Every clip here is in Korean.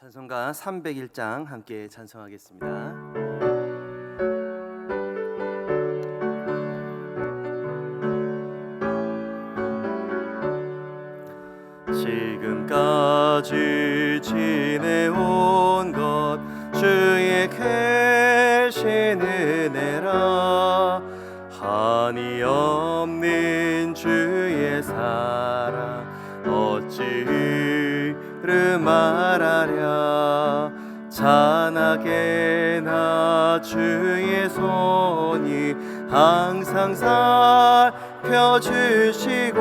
찬송가 301장 함께 찬송하겠습니다. 지금까지 지내온 것 주의 계신 은혜라. 한이 없는 주의 사랑 어찌 이루 말하랴. 찬하게 나 주의 손이 항상 살펴주시고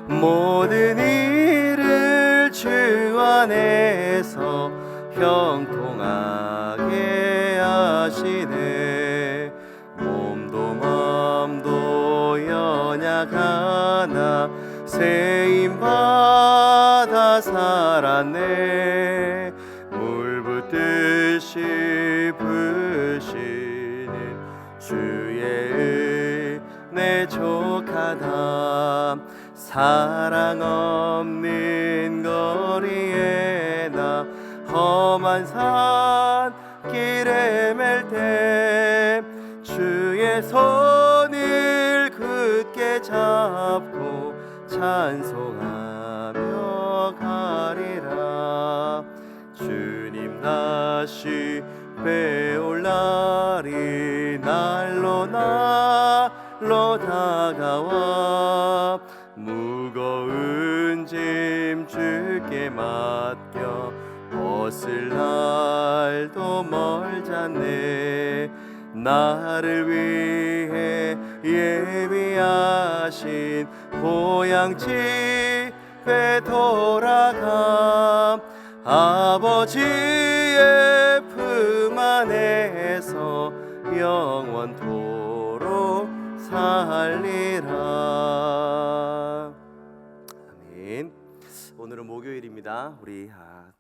모든 일을 주 안에서 형통하게 하시네. 몸도 맘도 연약하나 세임받아 살았네. 물 붓듯이 부으시는 주의 은혜 족하다. 사랑 없는 거리에 나 험한 산 길에 맬 때 주의 손을 굳게 잡고 찬송하며 가리라. 주님 다시 배올 날이 날로 다가와 무거운 짐 주께 맡겨 벗을 날도 멀잖네. 나를 위해 예비하신 고향 집에 돌아가 아버지의 품 안에서 영원토록 살리라. 아멘. 오늘은 목요일입니다. 우리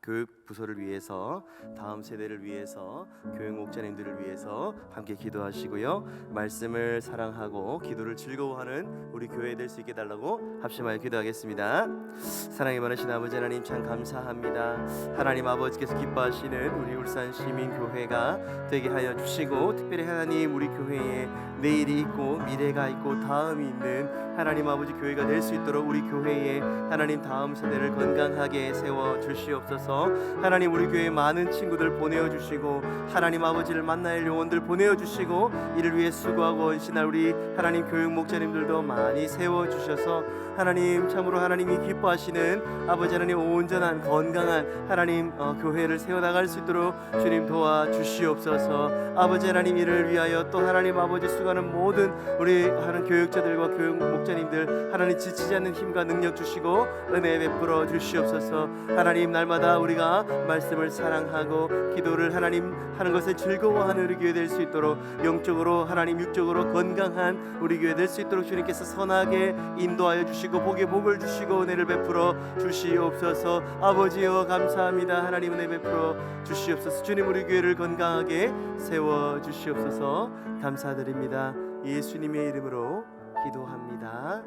교육 부서를 위해서, 다음 세대를 위해서, 교육 목자님들을 위해서 함께 기도하시고요. 말씀을 사랑하고 기도를 즐거워하는 우리 교회 될 수 있게 달라고 합심하여 기도하겠습니다. 사랑이 많으신 아버지 하나님 참 감사합니다. 하나님 아버지께서 기뻐하시는 우리 울산 시민교회가 되게 하여 주시고, 특별히 하나님 우리 교회에 내일이 있고 미래가 있고 다음이 있는 하나님 아버지 교회가 될 수 있도록 우리 교회에 하나님 다음 세대를 건강하게 세워 주시옵소서. 하나님 우리 교회에 많은 친구들 보내어 주시고 하나님 아버지를 만날 영혼들 보내어 주시고 이를 위해 수고하고 헌신할 우리 하나님 교육 목자님들도 많이 세워 주셔서 하나님 참으로 하나님이 기뻐하시는 아버지 하나님 온전한 건강한 하나님 교회를 세워나갈 수 있도록 주님 도와주시옵소서. 아버지 하나님 이를 위하여 또 하나님 아버지 수고하는 모든 우리 하나님 교육자들과 교육 목자님들 하나님 지치지 않는 힘과 능력 주시고 은혜 베풀어 주시옵소서. 하나님 날마다 우리가 말씀을 사랑하고 기도를 하나님 하는 것을 즐거워하는 우리 교회 될 수 있도록 영적으로 하나님 육적으로 건강한 우리 교회 될 수 있도록 주님께서 선하게 인도하여 주시고 복에 복을 주시고 은혜를 베풀어 주시옵소서. 아버지여 감사합니다. 하나님 은혜 베풀어 주시옵소서. 주님 우리 교회를 건강하게 세워 주시옵소서. 감사드립니다. 예수님의 이름으로 기도합니다.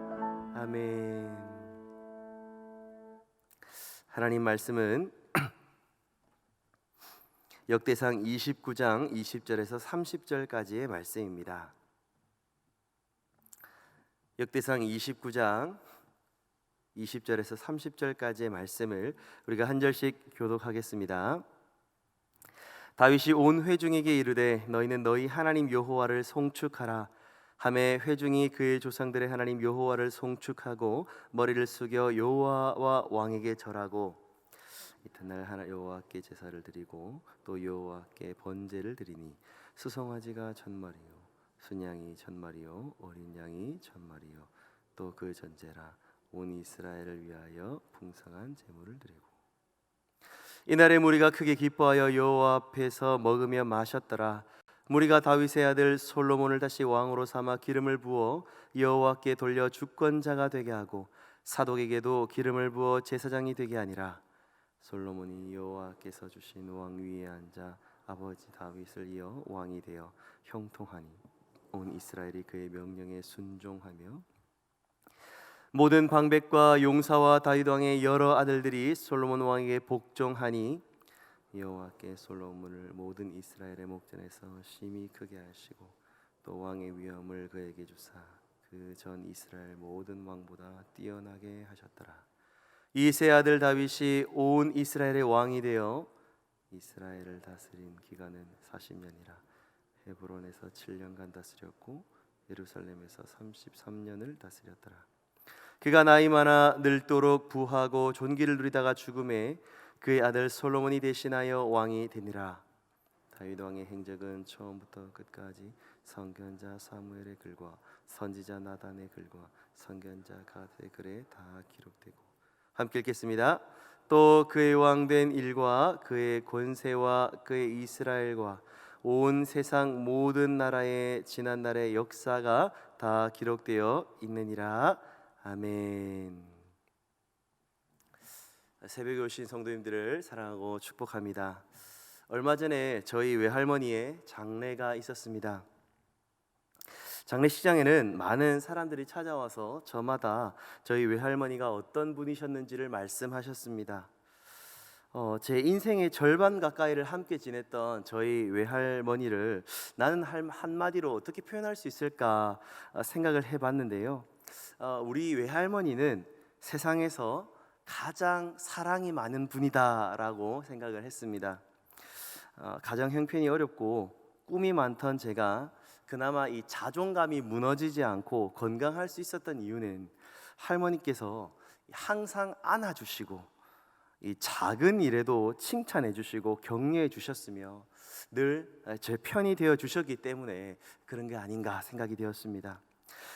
아멘. 하나님 말씀은 역대상 29장 20절에서 30절까지의 말씀입니다. 역대상 29장 20절에서 30절까지의 말씀을 우리가 한 절씩 교독하겠습니다. 다윗이 온 회중에게 이르되 너희는 너희 하나님 여호와를 송축하라 하매 회중이 그의 조상들의 하나님 여호와를 송축하고 머리를 숙여 여호와와 왕에게 절하고 이튿날 하나 여호와께 제사를 드리고 또 여호와께 번제를 드리니 수송아지가 1000마리요 순양이 1000마리요 어린 양이 1000마리요 또 그 전제라 온 이스라엘을 위하여 풍성한 제물을 드리고 이날에 무리가 크게 기뻐하여 여호와 앞에서 먹으며 마셨더라. 무리가 다윗의 아들 솔로몬을 다시 왕으로 삼아 기름을 부어 여호와께 돌려 주권자가 되게 하고 사독에게도 기름을 부어 제사장이 되게 하니라. 솔로몬이 여호와께서 주신 왕 위에 앉아 아버지 다윗을 이어 왕이 되어 형통하니 온 이스라엘이 그의 명령에 순종하며 모든 방백과 용사와 다윗 왕의 여러 아들들이 솔로몬 왕에게 복종하니 여호와께 솔로몬을 모든 이스라엘의 목전에서 심히 크게 하시고 또 왕의 위엄을 그에게 주사 그 전 이스라엘 모든 왕보다 뛰어나게 하셨더라. 이세 아들 다윗이 온 이스라엘의 왕이 되어 이스라엘을 다스린 기간은 40년이라 헤브론에서 7년간 다스렸고 예루살렘에서 33년을 다스렸더라. 그가 나이 많아 늙도록 부하고 존귀를 누리다가 죽음에 그의 아들 솔로몬이 대신하여 왕이 되니라. 다윗 왕의 행적은 처음부터 끝까지 선견자 사무엘의 글과 선지자 나단의 글과 선견자 갓의 글에 다 기록되고. 함께 읽겠습니다. 또 그의 왕된 일과 그의 권세와 그의 이스라엘과 온 세상 모든 나라의 지난 날의 역사가 다 기록되어 있느니라. 아멘. 새벽에 오신 성도님들을 사랑하고 축복합니다. 얼마 전에 저희 외할머니의 장례가 있었습니다. 장례식장에는 많은 사람들이 찾아와서 저마다 저희 외할머니가 어떤 분이셨는지를 말씀하셨습니다. 제 인생의 절반 가까이를 함께 지냈던 저희 외할머니를 나는 한마디로 어떻게 표현할 수 있을까 생각을 해봤는데요. 우리 외할머니는 세상에서 가장 사랑이 많은 분이다라고 생각을 했습니다. 가정 형편이 어렵고 꿈이 많던 제가 그나마 이 자존감이 무너지지 않고 건강할 수 있었던 이유는 할머니께서 항상 안아주시고 이 작은 일에도 칭찬해 주시고 격려해 주셨으며 늘 제 편이 되어 주셨기 때문에 그런 게 아닌가 생각이 되었습니다.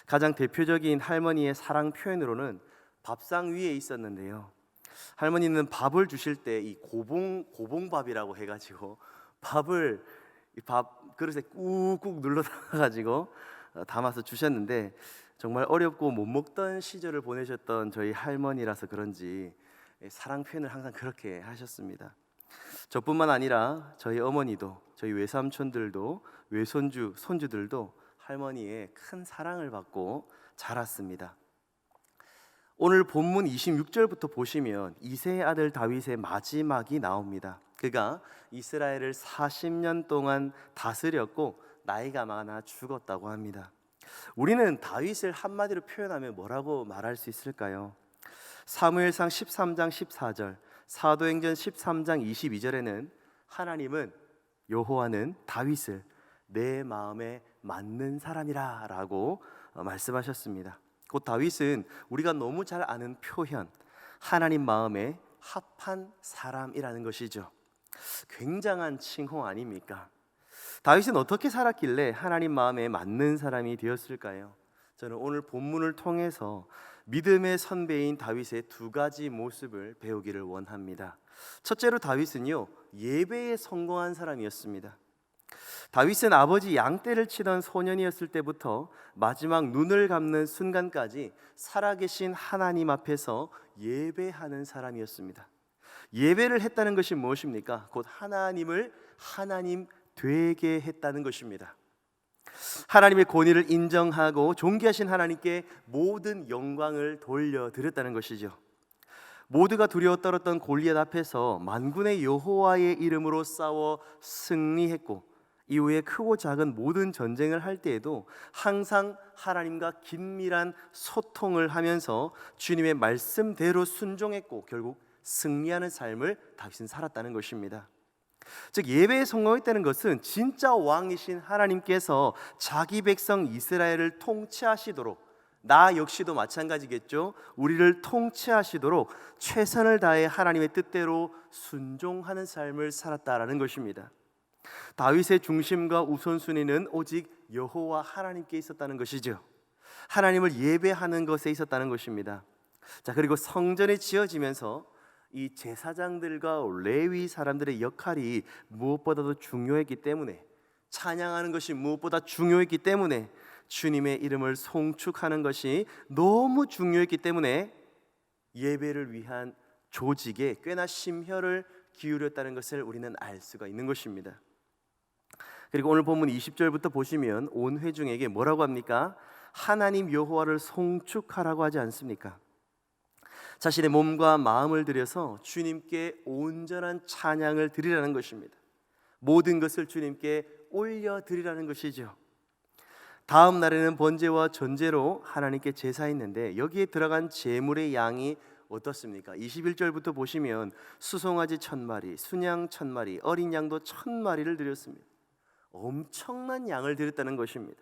가장 대표적인 할머니의 사랑 표현으로는 밥상 위에 있었는데요. 할머니는 밥을 주실 때 이 고봉밥이라고 해가지고 밥을 이 밥 그릇에 꾹꾹 눌러 가지고 담아서 주셨는데 정말 어렵고 못 먹던 시절을 보내셨던 저희 할머니라서 그런지 사랑 표현을 항상 그렇게 하셨습니다. 저뿐만 아니라 저희 어머니도 저희 외삼촌들도 외손주 손주들도 할머니의 큰 사랑을 받고 자랐습니다. 오늘 본문 26절부터 보시면 이새의 아들 다윗의 마지막이 나옵니다. 그가 이스라엘을 40년 동안 다스렸고 나이가 많아 죽었다고 합니다. 우리는 다윗을 한마디로 표현하면 뭐라고 말할 수 있을까요? 사무엘상 13장 14절, 사도행전 13장 22절에는 하나님은 여호와는 다윗을 내 마음에 맞는 사람이라 라고 말씀하셨습니다. 곧 다윗은 우리가 너무 잘 아는 표현, 하나님 마음에 합한 사람이라는 것이죠. 굉장한 칭호 아닙니까? 다윗은 어떻게 살았길래 하나님 마음에 맞는 사람이 되었을까요? 저는 오늘 본문을 통해서 믿음의 선배인 다윗의 두 가지 모습을 배우기를 원합니다. 첫째로 다윗은요, 예배에 성공한 사람이었습니다. 다윗은 아버지 양떼를 치던 소년이었을 때부터 마지막 눈을 감는 순간까지 살아계신 하나님 앞에서 예배하는 사람이었습니다. 예배를 했다는 것이 무엇입니까? 곧 하나님을 하나님 되게 했다는 것입니다. 하나님의 권위를 인정하고 존귀하신 하나님께 모든 영광을 돌려드렸다는 것이죠. 모두가 두려워 떨었던 골리앗 앞에서 만군의 여호와의 이름으로 싸워 승리했고, 이후에 크고 작은 모든 전쟁을 할 때에도 항상 하나님과 긴밀한 소통을 하면서 주님의 말씀대로 순종했고 결국 승리하는 삶을 다윗은 살았다는 것입니다. 즉 예배에 성공했다는 것은 진짜 왕이신 하나님께서 자기 백성 이스라엘을 통치하시도록, 나 역시도 마찬가지겠죠, 우리를 통치하시도록 최선을 다해 하나님의 뜻대로 순종하는 삶을 살았다라는 것입니다. 다윗의 중심과 우선순위는 오직 여호와 하나님께 있었다는 것이죠. 하나님을 예배하는 것에 있었다는 것입니다. 자, 그리고 성전이 지어지면서 이 제사장들과 레위 사람들의 역할이 무엇보다도 중요했기 때문에, 찬양하는 것이 무엇보다 중요했기 때문에, 주님의 이름을 송축하는 것이 너무 중요했기 때문에 예배를 위한 조직에 꽤나 심혈을 기울였다는 것을 우리는 알 수가 있는 것입니다. 그리고 오늘 본문 20절부터 보시면 온 회중에게 뭐라고 합니까? 하나님 여호와를 송축하라고 하지 않습니까? 자신의 몸과 마음을 들여서 주님께 온전한 찬양을 드리라는 것입니다. 모든 것을 주님께 올려드리라는 것이죠. 다음 날에는 번제와 전제로 하나님께 제사했는데 여기에 들어간 제물의 양이 어떻습니까? 21절부터 보시면 수송아지 1000마리, 순양 1000마리, 어린 양도 1000마리를 드렸습니다. 엄청난 양을 드렸다는 것입니다.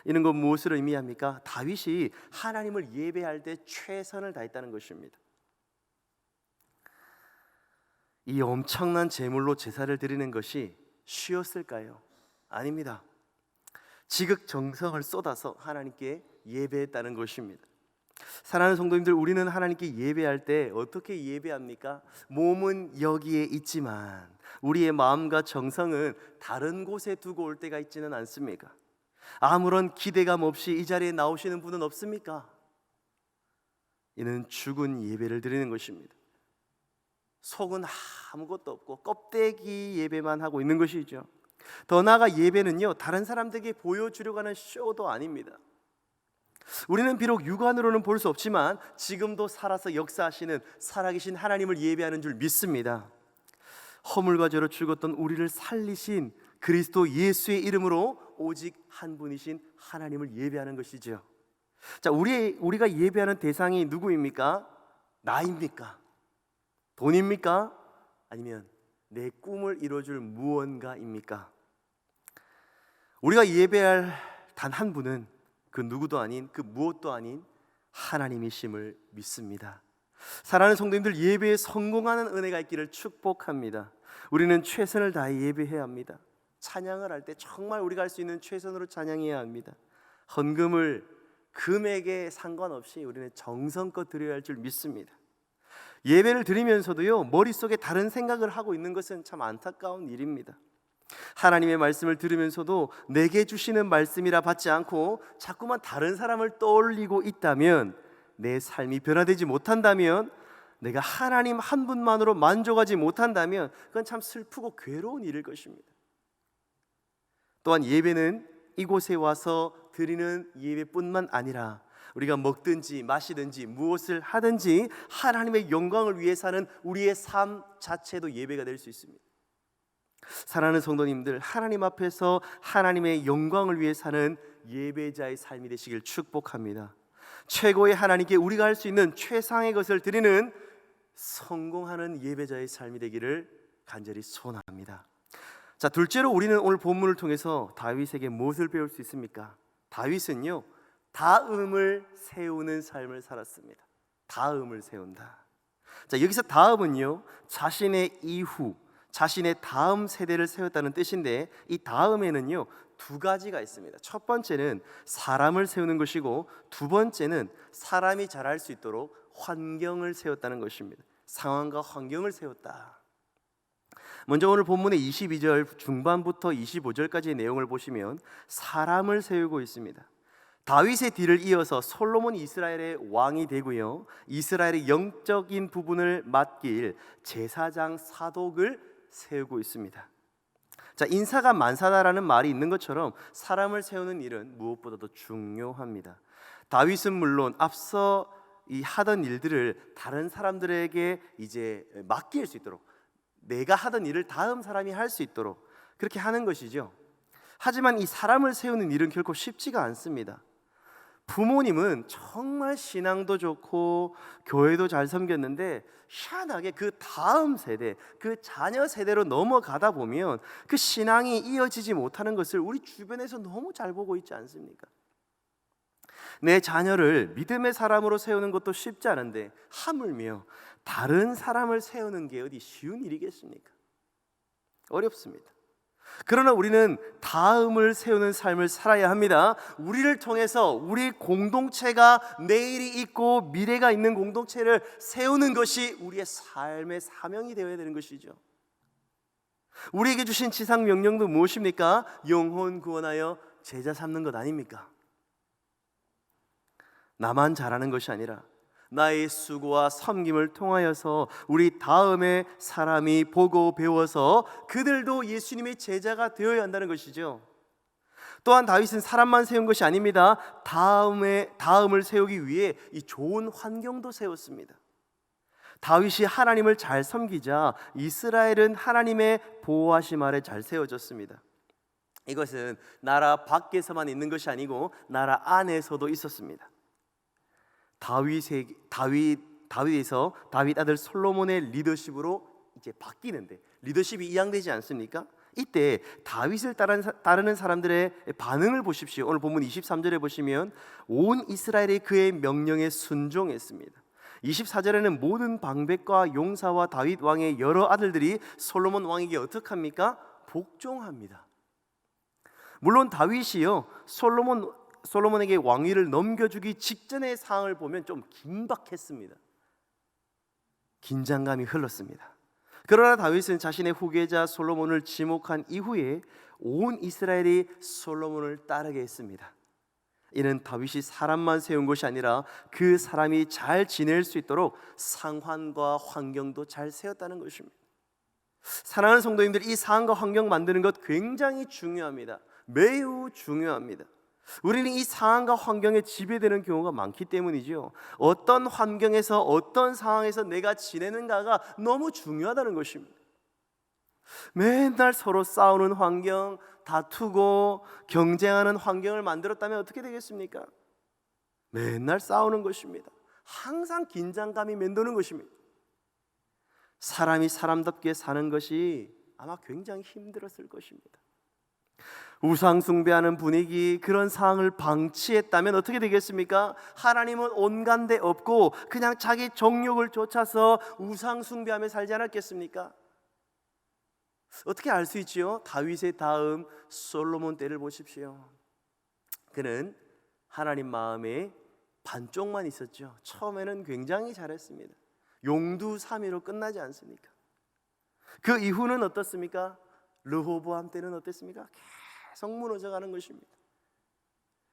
이는 것 무엇을 의미합니까? 다윗이 하나님을 예배할 때 최선을 다했다는 것입니다. 이 엄청난 제물로 제사를 드리는 것이 쉬웠을까요? 아닙니다. 지극정성을 쏟아서 하나님께 예배했다는 것입니다. 사랑하는 성도님들, 우리는 하나님께 예배할 때 어떻게 예배합니까? 몸은 여기에 있지만 우리의 마음과 정성은 다른 곳에 두고 올 때가 있지는 않습니까? 아무런 기대감 없이 이 자리에 나오시는 분은 없습니까? 이는 죽은 예배를 드리는 것입니다. 속은 아무것도 없고 껍데기 예배만 하고 있는 것이죠. 더 나아가 예배는요, 다른 사람들에게 보여주려고 하는 쇼도 아닙니다. 우리는 비록 육안으로는 볼 수 없지만 지금도 살아서 역사하시는 살아계신 하나님을 예배하는 줄 믿습니다. 허물과 죄로 죽었던 우리를 살리신 그리스도 예수의 이름으로 오직 한 분이신 하나님을 예배하는 것이죠. 자, 우리가 예배하는 대상이 누구입니까? 나입니까? 돈입니까? 아니면 내 꿈을 이루어줄 무언가입니까? 우리가 예배할 단 한 분은 그 누구도 아닌, 그 무엇도 아닌 하나님이심을 믿습니다. 사랑하는 성도님들, 예배에 성공하는 은혜가 있기를 축복합니다. 우리는 최선을 다해 예배해야 합니다. 찬양을 할 때 정말 우리가 할 수 있는 최선으로 찬양해야 합니다. 헌금을 금액에 상관없이 우리는 정성껏 드려야 할 줄 믿습니다. 예배를 드리면서도요, 머릿속에 다른 생각을 하고 있는 것은 참 안타까운 일입니다. 하나님의 말씀을 들으면서도 내게 주시는 말씀이라 받지 않고 자꾸만 다른 사람을 떠올리고 있다면, 내 삶이 변화되지 못한다면, 내가 하나님 한 분만으로 만족하지 못한다면 그건 참 슬프고 괴로운 일일 것입니다. 또한 예배는 이곳에 와서 드리는 예배뿐만 아니라 우리가 먹든지 마시든지 무엇을 하든지 하나님의 영광을 위해 사는 우리의 삶 자체도 예배가 될 수 있습니다. 사랑하는 성도님들, 하나님 앞에서 하나님의 영광을 위해 사는 예배자의 삶이 되시길 축복합니다. 최고의 하나님께 우리가 할 수 있는 최상의 것을 드리는 성공하는 예배자의 삶이 되기를 간절히 소원합니다. 자, 둘째로 우리는 오늘 본문을 통해서 다윗에게 무엇을 배울 수 있습니까? 다윗은요, 다음을 세우는 삶을 살았습니다. 다음을 세운다. 자, 여기서 다음은요, 자신의 이후, 자신의 다음 세대를 세웠다는 뜻인데, 이 다음에는요 두 가지가 있습니다. 첫 번째는 사람을 세우는 것이고, 두 번째는 사람이 자랄 수 있도록 환경을 세웠다는 것입니다. 상황과 환경을 세웠다. 먼저 오늘 본문의 22절 중반부터 25절까지의 내용을 보시면 사람을 세우고 있습니다. 다윗의 뒤를 이어서 솔로몬이 이스라엘의 왕이 되고요, 이스라엘의 영적인 부분을 맡길 제사장 사독을 세우고 있습니다. 자, 인사가 만사다라는 말이 있는 것처럼 사람을 세우는 일은 무엇보다도 중요합니다. 다윗은 물론 앞서 하던 일들을 다른 사람들에게 이제 맡길 수 있도록, 내가 하던 일을 다음 사람이 할 수 있도록 그렇게 하는 것이죠. 하지만 이 사람을 세우는 일은 결코 쉽지가 않습니다. 부모님은 정말 신앙도 좋고 교회도 잘 섬겼는데 희한하게 그 다음 세대, 그 자녀 세대로 넘어가다 보면 그 신앙이 이어지지 못하는 것을 우리 주변에서 너무 잘 보고 있지 않습니까? 내 자녀를 믿음의 사람으로 세우는 것도 쉽지 않은데 하물며 다른 사람을 세우는 게 어디 쉬운 일이겠습니까? 어렵습니다. 그러나 우리는 다음을 세우는 삶을 살아야 합니다. 우리를 통해서 우리 공동체가 내일이 있고 미래가 있는 공동체를 세우는 것이 우리의 삶의 사명이 되어야 되는 것이죠. 우리에게 주신 지상 명령도 무엇입니까? 영혼 구원하여 제자 삼는 것 아닙니까? 나만 잘하는 것이 아니라 나의 수고와 섬김을 통하여서 우리 다음에 사람이 보고 배워서 그들도 예수님의 제자가 되어야 한다는 것이죠. 또한 다윗은 사람만 세운 것이 아닙니다. 다음을 세우기 위해 이 좋은 환경도 세웠습니다. 다윗이 하나님을 잘 섬기자 이스라엘은 하나님의 보호하심 아래 잘 세워졌습니다. 이것은 나라 밖에서만 있는 것이 아니고 나라 안에서도 있었습니다. 다윗에서 다윗 아들 솔로몬의 리더십으로 이제 바뀌는데, 리더십이 이양되지 않습니까? 이때 다윗을 따르는 사람들의 반응을 보십시오. 오늘 본문 23절에 보시면 온 이스라엘이 그의 명령에 순종했습니다. 24절에는 모든 방백과 용사와 다윗 왕의 여러 아들들이 솔로몬 왕에게 어떻게 합니까? 복종합니다. 물론 다윗이요 솔로몬에게 왕위를 넘겨주기 직전의 상황을 보면 좀 긴박했습니다. 긴장감이 흘렀습니다. 그러나 다윗은 자신의 후계자 솔로몬을 지목한 이후에 온 이스라엘이 솔로몬을 따르게 했습니다. 이는 다윗이 사람만 세운 것이 아니라 그 사람이 잘 지낼 수 있도록 상황과 환경도 잘 세웠다는 것입니다. 사랑하는 성도님들, 이 상황과 환경 만드는 것 굉장히 중요합니다. 매우 중요합니다. 우리는 이 상황과 환경에 지배되는 경우가 많기 때문이죠. 어떤 환경에서 어떤 상황에서 내가 지내는가가 너무 중요하다는 것입니다. 맨날 서로 싸우는 환경, 다투고 경쟁하는 환경을 만들었다면 어떻게 되겠습니까? 맨날 싸우는 것입니다. 항상 긴장감이 맴도는 것입니다. 사람이 사람답게 사는 것이 아마 굉장히 힘들었을 것입니다. 우상 숭배하는 분위기, 그런 상황을 방치했다면 어떻게 되겠습니까? 하나님은 온갖 데 없고 그냥 자기 정욕을 쫓아서 우상 숭배하며 살지 않았겠습니까? 어떻게 알 수 있지요? 다윗의 다음 솔로몬 때를 보십시오. 그는 하나님 마음에 반쪽만 있었죠. 처음에는 굉장히 잘했습니다. 용두사미로 끝나지 않습니까? 그 이후는 어떻습니까? 르호보암 때는 어땠습니까? 계속 무너져가는 것입니다.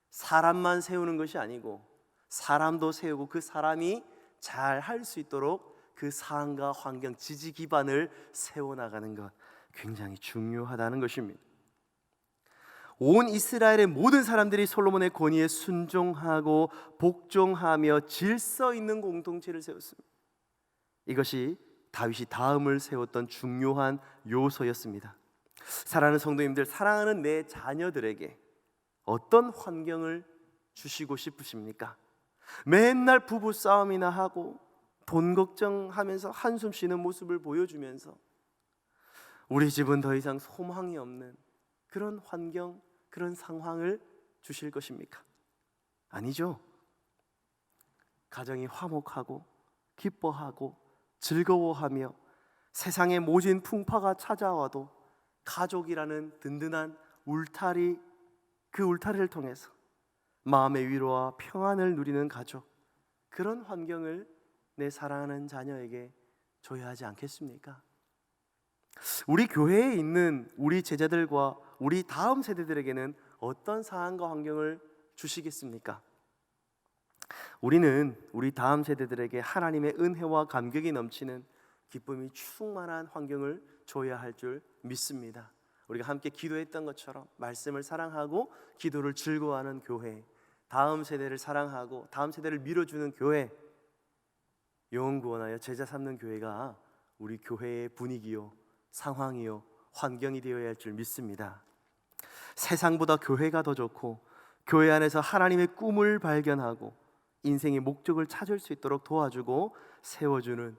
사람만 세우는 것이 아니고 사람도 세우고 그 사람이 잘 할 수 있도록 그 상황과 환경, 지지 기반을 세워나가는 것 굉장히 중요하다는 것입니다. 온 이스라엘의 모든 사람들이 솔로몬의 권위에 순종하고 복종하며 질서 있는 공동체를 세웠습니다. 이것이 다윗이 다음을 세웠던 중요한 요소였습니다. 사랑하는 성도님들, 사랑하는 내 자녀들에게 어떤 환경을 주시고 싶으십니까? 맨날 부부 싸움이나 하고 돈 걱정하면서 한숨 쉬는 모습을 보여주면서 우리 집은 더 이상 소망이 없는 그런 환경, 그런 상황을 주실 것입니까? 아니죠. 가정이 화목하고 기뻐하고 즐거워하며 세상의 모진 풍파가 찾아와도 가족이라는 든든한 울타리, 그 울타리를 통해서 마음의 위로와 평안을 누리는 가족, 그런 환경을 내 사랑하는 자녀에게 줘야 하지 않겠습니까? 우리 교회에 있는 우리 제자들과 우리 다음 세대들에게는 어떤 상황과 환경을 주시겠습니까? 우리는 우리 다음 세대들에게 하나님의 은혜와 감격이 넘치는 기쁨이 충만한 환경을 줘야 할 줄 믿습니다. 우리가 함께 기도했던 것처럼 말씀을 사랑하고 기도를 즐거워하는 교회, 다음 세대를 사랑하고 다음 세대를 밀어주는 교회, 영혼 구원하여 제자 삼는 교회가 우리 교회의 분위기요, 상황이요, 환경이 되어야 할 줄 믿습니다. 세상보다 교회가 더 좋고 교회 안에서 하나님의 꿈을 발견하고 인생의 목적을 찾을 수 있도록 도와주고 세워주는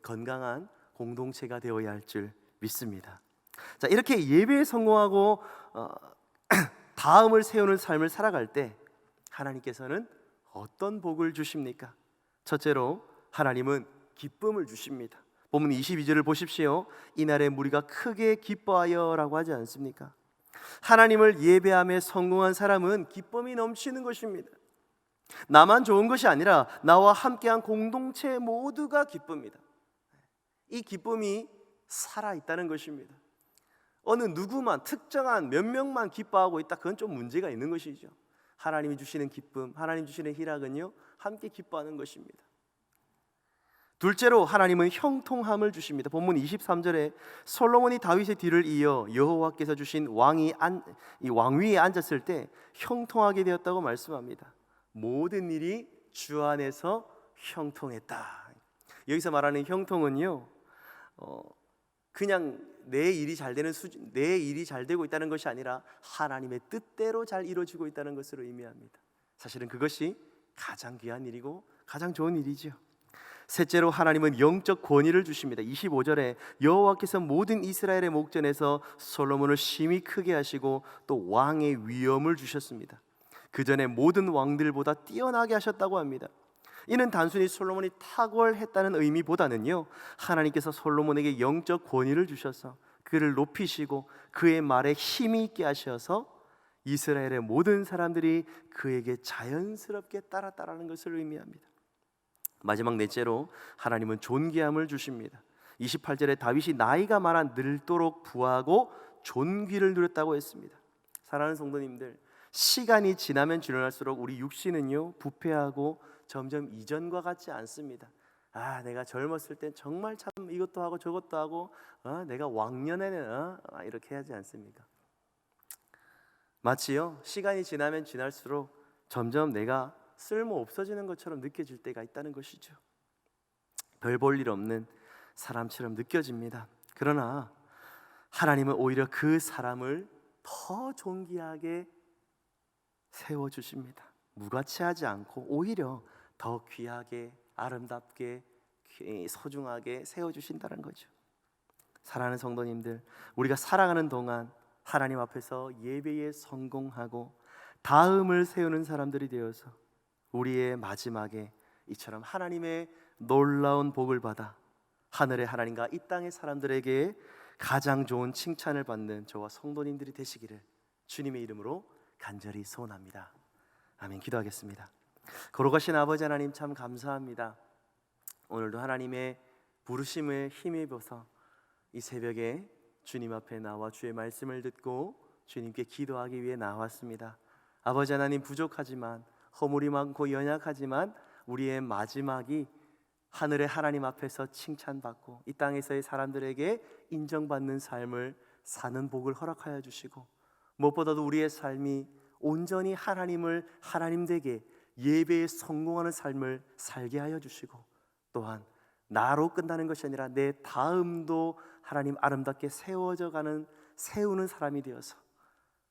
건강한 공동체가 되어야 할 줄 믿습니다. 자, 이렇게 예배에 성공하고 다음을 세우는 삶을 살아갈 때 하나님께서는 어떤 복을 주십니까? 첫째로 하나님은 기쁨을 주십니다. 본문 22절을 보십시오. 이날에 무리가 크게 기뻐하여 라고 하지 않습니까? 하나님을 예배함에 성공한 사람은 기쁨이 넘치는 것입니다. 나만 좋은 것이 아니라 나와 함께한 공동체 모두가 기쁩니다. 이 기쁨이 살아있다는 것입니다. 어느 누구만, 특정한 몇 명만 기뻐하고 있다, 그건 좀 문제가 있는 것이죠. 하나님이 주시는 기쁨, 하나님 주시는 희락은요 함께 기뻐하는 것입니다. 둘째로 하나님은 형통함을 주십니다. 본문 23절에 솔로몬이 다윗의 뒤를 이어 여호와께서 주신 이 왕위에 앉았을 때 형통하게 되었다고 말씀합니다. 모든 일이 주 안에서 형통했다. 여기서 말하는 형통은요, 그냥 내 일이 잘 되는 수준, 내 일이 잘 되고 있다는 것이 아니라 하나님의 뜻대로 잘 이루어지고 있다는 것으로 의미합니다. 사실은 그것이 가장 귀한 일이고 가장 좋은 일이죠. 셋째로 하나님은 영적 권위를 주십니다. 25절에 여호와께서 모든 이스라엘의 목전에서 솔로몬을 심히 크게 하시고 또 왕의 위엄을 주셨습니다. 그 전에 모든 왕들보다 뛰어나게 하셨다고 합니다. 이는 단순히 솔로몬이 탁월했다는 의미보다는요, 하나님께서 솔로몬에게 영적 권위를 주셔서 그를 높이시고 그의 말에 힘이 있게 하셔서 이스라엘의 모든 사람들이 그에게 자연스럽게 따랐다라는 것을 의미합니다. 마지막 넷째로 하나님은 존귀함을 주십니다. 28절에 다윗이 나이가 많아 늙도록 부하고 존귀를 누렸다고 했습니다. 사랑하는 성도님들, 시간이 지나면 지날수록 우리 육신은요 부패하고 점점 이전과 같지 않습니다. 내가 젊었을 땐 정말 참 이것도 하고 저것도 하고 내가 왕년에는 이렇게 하지 않습니까? 마치요 시간이 지나면 지날수록 점점 내가 쓸모 없어지는 것처럼 느껴질 때가 있다는 것이죠. 별 볼 일 없는 사람처럼 느껴집니다. 그러나 하나님은 오히려 그 사람을 더 존귀하게 세워주십니다. 무가치하지 않고 오히려 더 귀하게, 아름답게, 소중하게 세워주신다는 거죠. 사랑하는 성도님들, 우리가 살아가는 동안 하나님 앞에서 예배에 성공하고 다음을 세우는 사람들이 되어서 우리의 마지막에 이처럼 하나님의 놀라운 복을 받아 하늘의 하나님과 이 땅의 사람들에게 가장 좋은 칭찬을 받는 저와 성도님들이 되시기를 주님의 이름으로 간절히 소원합니다. 아멘. 기도하겠습니다. 거룩하신 아버지 하나님, 참 감사합니다. 오늘도 하나님의 부르심에 힘입어서 이 새벽에 주님 앞에 나와 주의 말씀을 듣고 주님께 기도하기 위해 나왔습니다. 아버지 하나님, 부족하지만 허물이 많고 연약하지만 우리의 마지막이 하늘의 하나님 앞에서 칭찬받고 이 땅에서의 사람들에게 인정받는 삶을 사는 복을 허락하여 주시고, 무엇보다도 우리의 삶이 온전히 하나님을 하나님 되게 예배에 성공하는 삶을 살게 하여 주시고, 또한 나로 끝나는 것이 아니라 내 다음도 하나님 아름답게 세우는 사람이 되어서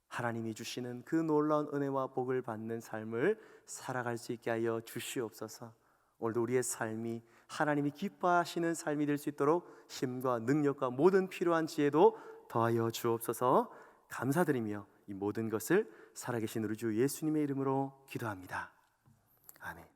하나님이 주시는 그 놀라운 은혜와 복을 받는 삶을 살아갈 수 있게 하여 주시옵소서. 오늘도 우리의 삶이 하나님이 기뻐하시는 삶이 될 수 있도록 힘과 능력과 모든 필요한 지혜도 더하여 주옵소서. 감사드리며 이 모든 것을 살아계신 우리 주 예수님의 이름으로 기도합니다. 아멘.